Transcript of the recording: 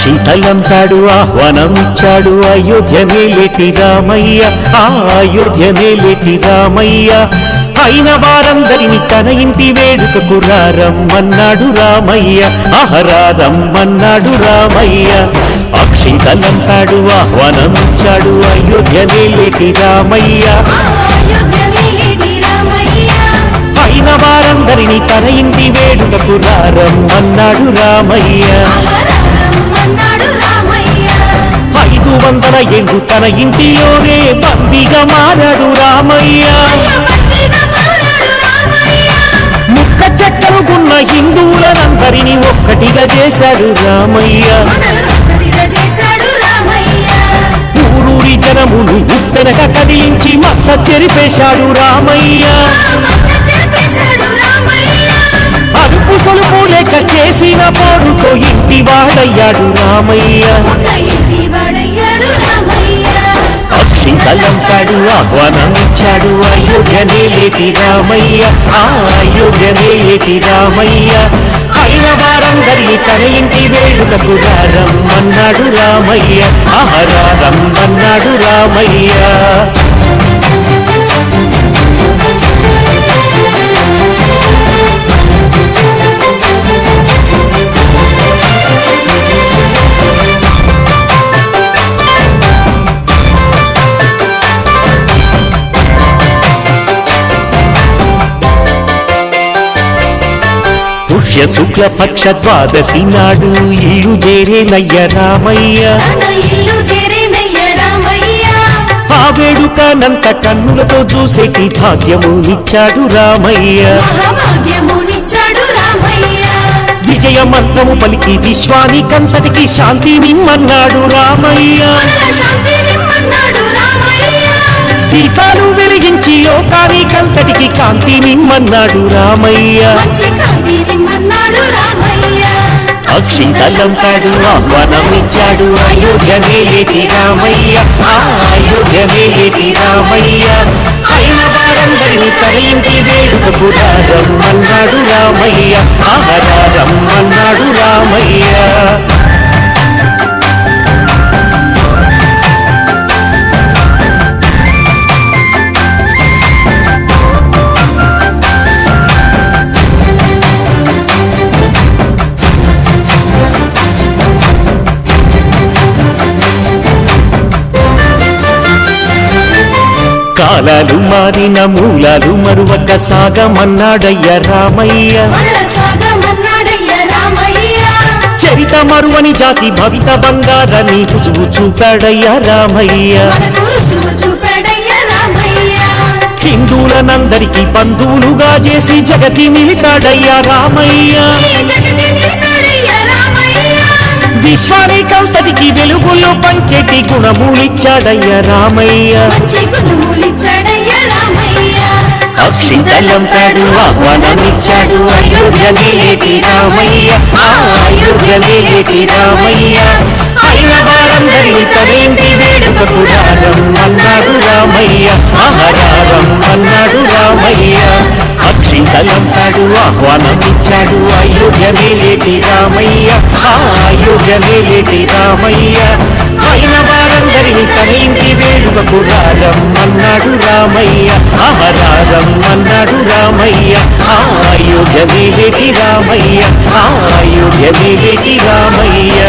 అక్షింతలంపాడు ఆహ్వానమిచ్చాడు అయోధ్య నేలేటి రామయ్య ఆ అయోధ్య నేలేటి రామయ్య అయిన వారందరిని తన ఇంటి వేడుకకు రమ్మన్నాడు రామయ్య రమ్మన్నాడు రామయ్య అక్షింతలంపాడు ఆహ్వానమిచ్చాడు అయోధ్య నేలేటి రామయ్య అయిన వారందరిని తన ఇంటి వేడుకకు రమ్మన్నాడు రామయ్య 500 ఏళ్ళు తన ఇంటిలోనే బందీగా మారాడు రామయ్య ముక్క చెక్కలుగున్న హిందువులందరినీ ఒక్కటిగా చేశాడు రామయ్య ఊరూరి జనమును ఉప్పెనక కదిలించి మచ్చ చెరిపేశాడు రామయ్య అదుపు సొలుపు లేక చేసిన పోరుతో ఇంటి వాడయ్యాడు రామయ్య అక్షింతలంపాడు ఆహ్వానమిచ్చాడు అయోధ్య నేలేటి రామయ్య ఆ అయోధ్య నేలేటి రామయ్య అయిన వారందరినీ తన ఇంటి వేడుకకు రమ్మన్నాడు రామయ్య రమ్మన్నాడు రామయ్య పుష్య శుక్ల పక్ష ద్వాదశి నాడు ఇల్లు చేరేనయ్య రామయ్య ఆ వేడుకనంత కన్నులతో చూసేటి భాగ్యమునిచ్చాడు రామయ్య విజయ మంత్రము పలికి విశ్వానికంతటికి శాంతి నిమ్మన్నాడు రామయ్య దీపాలు వెలిగించి లోకానికంతటికి కాంతి నిమ్మన్నాడు రామయ్య అక్షింతలంపాడు ఆహ్వానమిచ్చాడు అయోధ్య నేలేటి రామయ్య ఆ అయోధ్య నేలేటి రామయ్య అయిన వారందరినీ తన ఇంటి వేడుకకు రమ్మన్నాడు రామయ్య రమ్మన్నాడు రామయ్య కాలాలు మారిన మూలాలు మరువక సాగమన్నాడయ్య రామయ్య చరిత మరువని జాతి భవిత బంగారని రుజువు చూపాడయ్య రామయ్య హిందువులనందరికీ బంధువులుగా చేసి జగతి నిలిపాడయ్య రామయ్య విశ్వానికంతటికి వెలుగులో పంచెటి గుణములిచ్చాడయ్య రామయ్య అక్షింతలంపాడు ఆహ్వానమిచ్చాడు అయోధ్య నేలేటి రామయ్య ఆ అయోధ్య నేలేటి రామయ్య అయిన వారందరినీ తన ఇంటి వేడుకకు రమ్మన్నాడు రామయ్య రమ్మన్నాడు రామయ్య అక్షింతలంపాడు ఆహ్వానమిచ్చాడు అయోధ్య నేలేటి రామయ్య ఆ అయోధ్య నేలేటి రామయ్య అయిన వారందరినీ తన ఇంటి వేడుకకు రమ్మన్నాడు రామయ్య రమ్మన్నాడు రామయ్య ఆ అయోధ్య నేలేటి రామయ్య ఆ అయోధ్య నేలేటి రామయ్య